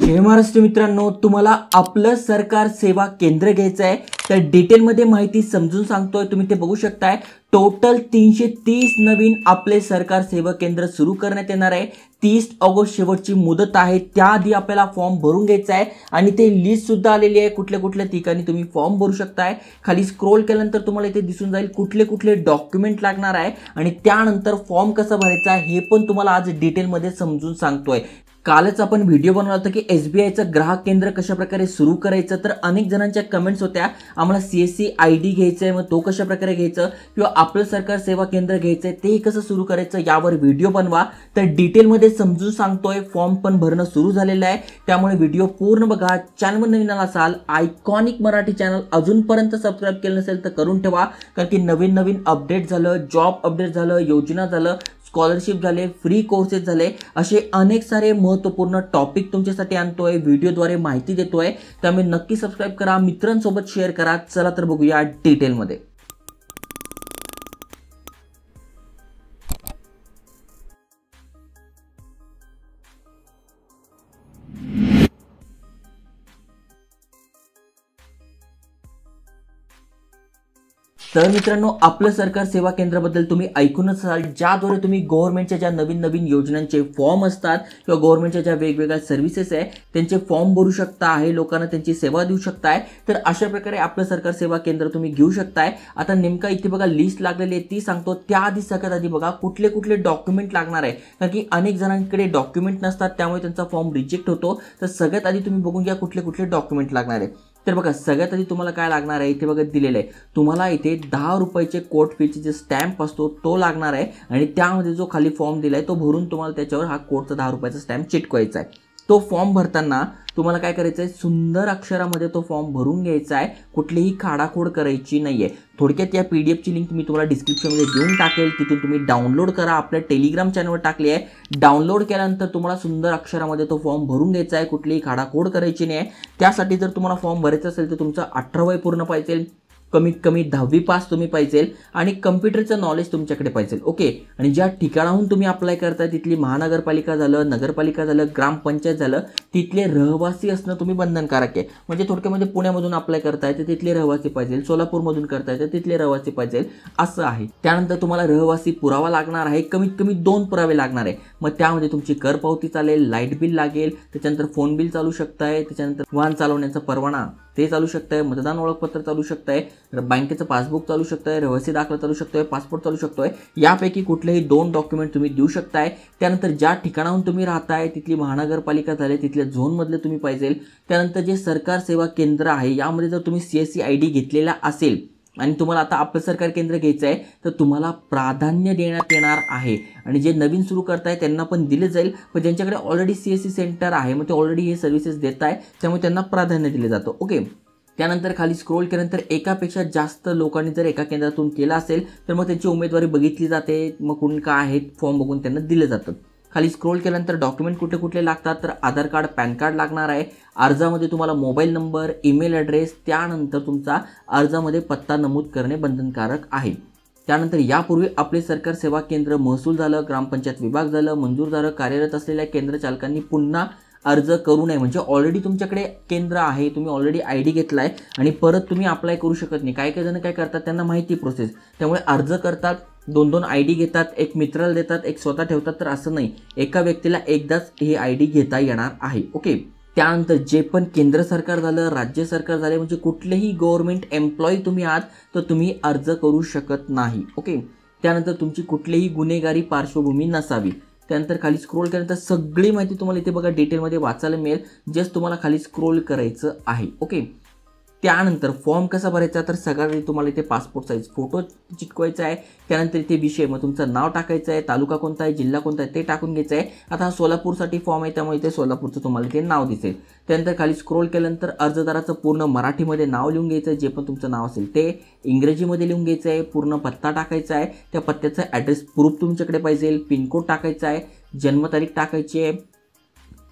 जय महाराष्ट्र मित्रांनो, तुम्हाला आपलं सरकार सेवा केंद्र घ्यायचं आहे तर डिटेलमध्ये माहिती समजून सांगतोय। तुम्ही ते बघू शकताय। टोटल 330 नवीन आपले सरकार सेवा केंद्र सुरू करण्यात येणार आहे। 30 ऑगस्ट शेवटची मुदत आहे। त्याआधी आपल्याला फॉर्म भरून घ्यायचा आहे आणि ते लिस्ट सुद्धा आलेली आहे कुठल्या कुठल्या ठिकाणी तुम्ही फॉर्म भरू शकताय। खाली स्क्रॉल केल्यानंतर तुम्हाला इथे दिसून जाईल कुठले कुठले डॉक्युमेंट लागणार आहे आणि त्यानंतर फॉर्म कसा भरायचा हे पण तुम्हाला आज डिटेलमध्ये समजून सांगतोय। कालच आपण व्हिडिओ बनवला होता की एसबीआयचं ग्राहक केंद्र कशा प्रकारे सुरू करायचं, तर अनेक जणांच्या कमेंट्स होत्या आम्हाला सीएससी आयडी घ्यायचा आहे, मग तो कशा प्रकारे घ्यायचं किंवा आपलं सरकार सेवा केंद्र घ्यायचंय ते कसं सुरू करायचं यावर व्हिडिओ बनवा। तर डिटेलमध्ये समजून सांगतोय। फॉर्म पण भरणं सुरू झालेलं आहे, त्यामुळे व्हिडिओ पूर्ण बघा। चॅनलवर नवीन असाल, आयकॉनिक मराठी चॅनल अजूनपर्यंत सबस्क्राइब केलं नसेल तर करून ठेवा, कारण की नवीन नवीन अपडेट झालं, जॉब अपडेट झालं, योजना झालं, स्कॉलरशिप झाले, फ्री कोर्सेस झाले, असे अनेक सारे महत्त्वपूर्ण टॉपिक तुमच्यासाठी आणतोय, व्हिडिओद्वारे माहिती देतोय। त्यामुळे नक्की सबस्क्राइब करा, मित्रांसोबत शेअर करा। चला तर बघूया डिटेलमध्ये। तर मित्रांनो, आपलं सरकार सेवा केंद्राबद्दल तुम्ही ऐकूनच असाल, ज्याद्वारे तुम्ही गव्हर्नमेंटच्या ज्या नवीन नवीन योजनांचे फॉर्म असतात किंवा गव्हर्नमेंटच्या ज्या वेगवेगळ्या सर्व्हिसेस आहे त्यांचे फॉर्म भरू शकता आहे, लोकांना त्यांची सेवा देऊ शकताय। तर अशा प्रकारे आपलं सरकार सेवा केंद्र तुम्ही घेऊ शकताय। आता नेमका इथे बघा लिस्ट लागलेली आहे ती सांगतो। त्याआधी सगळ्यात आधी बघा कुठले कुठले डॉक्युमेंट लागणार आहे, कारण की अनेक जणांकडे डॉक्युमेंट नसतात, त्यामुळे त्यांचा फॉर्म रिजेक्ट होतो। तर सगळ्यात आधी तुम्ही बघून घ्या कुठले कुठले डॉक्युमेंट लागणार आहे। तर बघा सगळ्यात आधी तुम्हाला काय लागणार आहे, इथे बघा दिलेलं आहे तुम्हाला इथे 10 रुपयाचे कोर्ट फीचे जे स्टॅम्प असतो तो लागणार आहे आणि त्यामध्ये जो खाली फॉर्म दिलाय तो भरून तुम्हाला त्याच्यावर हा कोर्टचा 10 रुपयाचा स्टॅम्प चिटकवायचा आहे। तो फॉर्म भरताना तुम्हाला काय करायचं आहे, सुंदर अक्षरामध्ये तो फॉर्म भरून घ्यायचा आहे, कुठलीही खाडाखोड करायची नाहीये। थोडक्यात या पीडीएफची लिंक मी तुम्हाला डिस्क्रिप्शनमध्ये देऊन टाकेल, तिथून तुम्ही डाउनलोड करा। आपल्या टेलिग्राम चॅनलवर टाकली आहे। डाउनलोड केल्यानंतर तुम्हाला सुंदर अक्षरामध्ये तो फॉर्म भरून घ्यायचा आहे, कुठलीही खाडाखोड करायची नाही आहे। त्यासाठी जर तुम्हाला फॉर्म भरायचा असेल तर तुमचं 18 वय पूर्ण पाहिजे, कमीत कमी 10वी पास तुम्ही पाहिजे आणि कम्प्युटरचं नॉलेज तुमच्याकडे पाहिजे। ओके, आणि ज्या ठिकाणाहून तुम्ही अप्लाय करताय तिथली महानगरपालिका झालं, नगरपालिका झालं, ग्रामपंचायत झालं, तिथले रहिवासी असणं तुम्ही बंधनकारक आहे। म्हणजे थोडक्यामध्ये पुण्यामधून अप्लाय करताय तर तिथले रहिवासी पाहिजे, सोलापूरमधून करताय तर तिथले रहिवासी पाहिजे, असं आहे। त्यानंतर तुम्हाला रहिवासी पुरावा लागणार आहे, कमीत कमी 2 पुरावे लागणार आहे। मग त्यामध्ये तुमची कर पावती चालेल, लाईट बिल लागेल, त्याच्यानंतर फोन बिल चालू शकताय, त्याच्यानंतर वाहन चालवण्याचा परवाना ते चालू शकताय, मतदान ओळखपत्र चालू शकताय, बँकेचं पासबुक चालू शकताय, रहिवासी दाखला चालू शकतोय, पासपोर्ट चालू शकतोय। यापैकी कुठलेही 2 डॉक्युमेंट तुम्ही देऊ शकताय। त्यानंतर ज्या ठिकाणाहून तुम्ही राहताय तिथली महानगरपालिका झाले, तिथल्या झोनमधले तुम्ही पाहिजे। त्यानंतर जे सरकार सेवा केंद्र आहे यामध्ये जर तुम्ही सीएससी आयडी घेतलेला असेल आणि तुम्हाला आता आपलं सरकार केंद्र घ्यायचं आहे तर तुम्हाला प्राधान्य देण्यात येणार आहे। आणि जे नवीन सुरू करताय त्यांना पण दिले जाईल, पण ज्यांच्याकडे ऑलरेडी सीएससी सेंटर आहे मग ते ऑलरेडी हे सर्व्हिसेस देत आहे त्यामुळे त्यांना प्राधान्य दिले जातं। ओके, त्यानंतर खाली स्क्रोल केल्यानंतर एकापेक्षा जास्त लोकांनी जर एका केंद्रातून केला असेल तर मग त्यांची उमेदवारी बघितली जाते, मग कोण काय आहेत फॉर्म बघून त्यांना दिले जातं। खाली स्क्रोल केल्यानंतर डॉक्युमेंट कुठले कुठले लागतात, तर आधार कार्ड, पॅन कार्ड लागणार आहे। अर्जामध्ये तुम्हाला मोबाईल नंबर, ईमेल ॲड्रेस, त्यानंतर तुमचा अर्जामध्ये पत्ता नमूद करणे बंधनकारक आहे। त्यानंतर यापूर्वी आपले सरकार सेवा केंद्र महसूल झालं, ग्रामपंचायत विभाग झालं, मंजूर झालं, कार्यरत असलेल्या केंद्र चालकांनी पुन्हा अर्ज करू नये। म्हणजे ऑलरेडी तुमच्याकडे केंद्र आहे, तुम्ही ऑलरेडी आयडी घेतलाय आणि परत तुम्ही अप्लाय करू शकत नाही। काही जण काय करतात, त्यांना माहिती प्रोसेस, त्यामुळे अर्ज करतात, 2-2 आयडी घेतात, एक मित्राला देतात, एक स्वतः ठेवतात। तर असं नाही, एका व्यक्तीला एकदाच ही आयडी घेता येणार आहे। ओके, त्यानंतर जे पण केंद्र सरकार झालं, राज्य सरकार झाले, म्हणजे कुठलेही गव्हर्नमेंट एम्प्लॉई तुम्ही आहात तर तुम्ही अर्ज करू शकत नाही। ओके, त्यानंतर तुमची कुठलीही गुन्हेगारी पार्श्वभूमी नसावी। त्यानंतर खाली स्क्रोल केल्यानंतर सगळी माहिती तुम्हाला इथे बघा डिटेलमध्ये वाचायला मिळेल, जस्ट तुम्हाला खाली स्क्रोल करायचं आहे। ओके, त्यानंतर फॉर्म कसा भरायचा, तर सगळ्यात तुम्हाला इथे पासपोर्ट साईज फोटो चिटकवायचा आहे। त्यानंतर इथे विषय, मग तुमचं नाव टाकायचं आहे, तालुका कोणता आहे, जिल्हा कोणता आहे ते टाकून घ्यायचं आहे। आता हा सोलापूरसाठी फॉर्म आहे त्यामुळे इथे सोलापूरचं तुम्हाला इथे नाव दिसेल। त्यानंतर खाली स्क्रोल केल्यानंतर अर्जदाराचं पूर्ण मराठीमध्ये नाव लिहून घ्यायचं आहे, जे पण तुमचं नाव असेल ते इंग्रजीमध्ये लिहून घ्यायचं आहे, पूर्ण पत्ता टाकायचा आहे, त्या पत्त्याचा ॲड्रेस प्रूफ तुमच्याकडे पाहिजे, पिनकोड टाकायचा आहे, जन्मतारीख टाकायची आहे,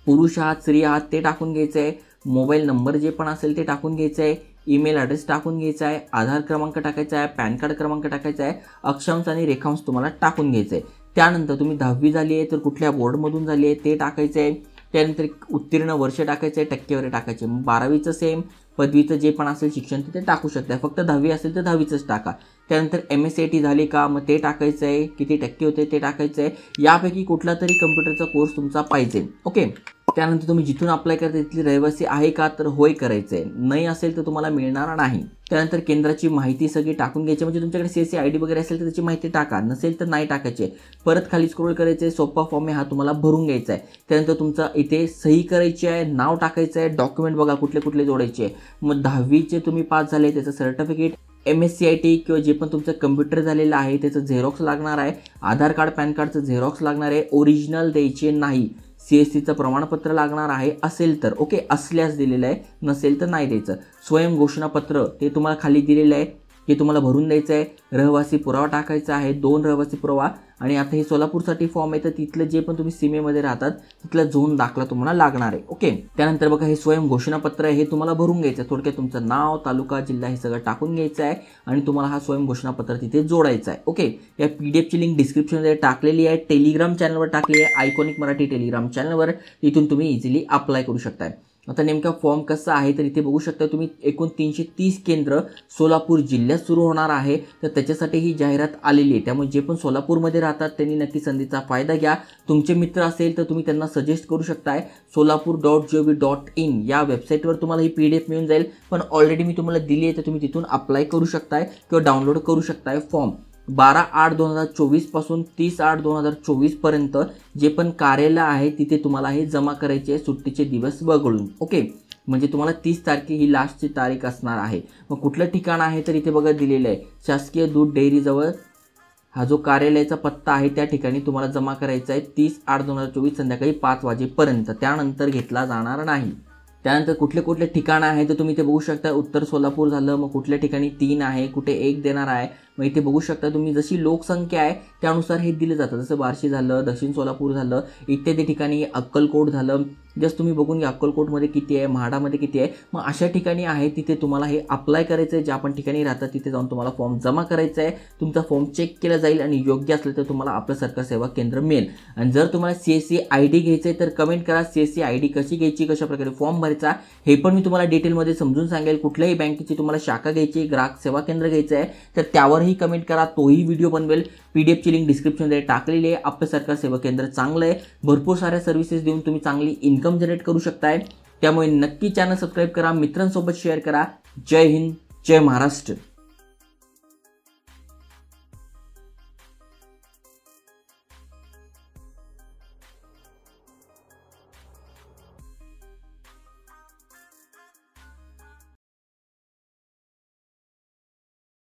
पुरुष आहात स्त्री आहात ते टाकून घ्यायचं आहे, मोबाईल नंबर जे पण असेल ते टाकून घ्यायचं आहे, ईमेल ॲड्रेस टाकून घ्यायचा आहे, आधार क्रमांक टाकायचा आहे, पॅन कार्ड क्रमांक टाकायचा आहे, अक्षांश आणि रेखांश तुम्हाला टाकून घ्यायचं आहे। त्यानंतर तुम्ही 10वी झाली आहे तर कुठल्या बोर्डमधून झाली आहे ते टाकायचं आहे। त्यानंतर उत्तीर्ण वर्ष टाकायचं आहे, टक्केवारी टाकायचे. मग 12वीचं सेम, पदवीचं जे पण असेल शिक्षण ते टाकू शकता. फक्त 10वी असेल तर 10वीचंच टाका. त्यानंतर MSCIT झाली का, मग ते टाकायचं आहे, किती टक्के होते ते टाकायचं आहे. यापैकी कुठला तरी कम्प्युटरचा कोर्स तुमचा पाहिजे. ओके. त्यानंतर तुम्ही जिथून अप्लाय करता तिथली रहिवासी आहे का, तर होय करायचं आहे. नाही असेल तर तुम्हाला मिळणार नाही. त्यानंतर केंद्राची माहिती सगळी टाकून घ्यायची. म्हणजे तुमच्याकडे CSC ID वगैरे असेल तर त्याची माहिती टाका, नसेल तर नाही टाकायचे. परत खाली स्क्रोल करायचे, सोपा फॉर्म आहे हा तुम्हाला भरून घ्यायचा आहे. त्यानंतर तुमचा इथे सही करायची आहे, नाव टाकायचं आहे, डॉक्युमेंट बघा कुठले कुठले जोडायचे आहे. मग 10वीचे तुम्ही पास झाले त्याचं सर्टिफिकेट, MSCIT किंवा जे पण तुमचं कम्प्युटर झालेलं आहे त्याचं झेरॉक्स लागणार आहे. आधार कार्ड पॅन कार्डचं झेरॉक्स लागणार आहे. ओरिजिनल द्यायचे नाही. CSCचं प्रमाणपत्र लागणार आहे असेल तर, ओके, असल्यास दिलेलं आहे, नसेल तर नाही द्यायचं. स्वयं घोषणापत्र ते तुम्हाला खाली दिलेलं आहे, हे तुम्हाला भरून द्यायचं आहे. रहिवासी पुरावा टाकायचा आहे, 2 रहिवासी पुरावा. आणि आता हे सोलापूरसाठी फॉर्म आहे तर तिथलं जे पण तुम्ही सीमेमध्ये राहतात तिथला झोन दाखला तुम्हाला लागणार आहे. ओके. त्यानंतर बघा हे स्वयं घोषणापत्र आहे, हे तुम्हाला भरून घ्यायचं आहे. थोडक्यात तुमचं नाव, तालुका, जिल्हा हे सगळं टाकून घ्यायचं आहे आणि तुम्हाला हा स्वयं घोषणापत्र तिथे जोडायचं आहे. ओके. या PDFची लिंक डिस्क्रिप्शनमध्ये टाकलेली आहे, टेलिग्राम चॅनलवर टाकली आहे, आयकॉनिक मराठी टेलिग्राम चॅनलवर. इथून तुम्ही इझिली अप्लाय करू शकताय. आता नेमका फॉर्म कसा आहे तर इथे बघू शकता तुम्ही, एकूण 330 केंद्र सोलापूर जिल्ह्यात सुरू होणार आहे. तर त्याच्यासाठी ही जाहिरात आलेली आहे. त्यामुळे जे पण सोलापूरमध्ये राहतात त्यांनी नक्की संधीचा फायदा घ्या. तुमचे मित्र असेल तर तुम्ही त्यांना सजेस्ट करू शकताय. solapur.gov.in या वेबसाईटवर तुम्हाला ही PDF मिळून जाईल, पण ऑलरेडी मी तुम्हाला दिली आहे तर तुम्ही तिथून अप्लाय करू शकताय किंवा डाउनलोड करू शकताय. फॉर्म 12/8/2024 पासून 30/8/2024 पर्यंत जे पण कार्यालय आहे तिथे तुम्हाला हे जमा करायचे, सुट्टीचे दिवस वगळून. ओके. म्हणजे तुम्हाला 30 तारखे ही लास्टची तारीख असणार आहे. मग कुठलं ठिकाण आहे तर इथे बघा दिलेलं आहे, शासकीय दूध डेअरीजवळ हा जो कार्यालयाचा पत्ता आहे त्या ठिकाणी तुम्हाला जमा करायचा आहे 30/8/2024 संध्याकाळी 5 वाजेपर्यंत. त्यानंतर घेतला जाणार नाही. त्यानंतर कुठले कुठले ठिकाण आहे तर तुम्ही इथे बघू शकता. उत्तर सोलापूर झालं, मग कुठल्या ठिकाणी 3 आहे, कुठे 1 देणार आहे. मग इथे बघू शकता तुम्ही जशी लोकसंख्या आहे त्यानुसार हे दिलं जातं. जसं बार्शी झालं, दक्षिण सोलापूर झालं, इत्यादी ठिकाणी अक्कलकोट झालं. जस्ट तुम्ही बघून घ्या अक्कलकोटमध्ये किती आहे, म्हाडामध्ये किती आहे. मग अशा ठिकाणी आहे तिथे तुम्हाला हे अप्लाय करायचं आहे. ज्या पण ठिकाणी राहतात तिथे जाऊन तुम्हाला फॉर्म जमा करायचा आहे. तुमचा फॉर्म चेक केला जाईल आणि योग्य असलं तर तुम्हाला आपलं सरकार सेवा केंद्र मिळेल. आणि जर तुम्हाला CSC ID घ्यायचं आहे तर कमेंट करा. CSC ID कशी घ्यायची, कशा प्रकारे फॉर्म भरायचा हे पण मी तुम्हाला डिटेलमध्ये समजून सांगेल. कुठल्याही बँकेची तुम्हाला शाखा घ्यायची, ग्राहक सेवा केंद्र घ्यायचं आहे तर त्यावरही कमेंट करा, तोही व्हिडिओ बनवेल. PDFची लिंक डिस्क्रिप्शनमध्ये टाकलेली आहे. आपलं सरकार सेवा केंद्र चांगलं आहे, भरपूर साऱ्या सर्व्हिसेस देऊन तुम्ही चांगली इन्कम जनरेट करू शकताय. त्यामुळे नक्की चॅनल सबस्क्राईब करा, मित्रांसोबत शेअर करा. जय हिंद, जय महाराष्ट्र.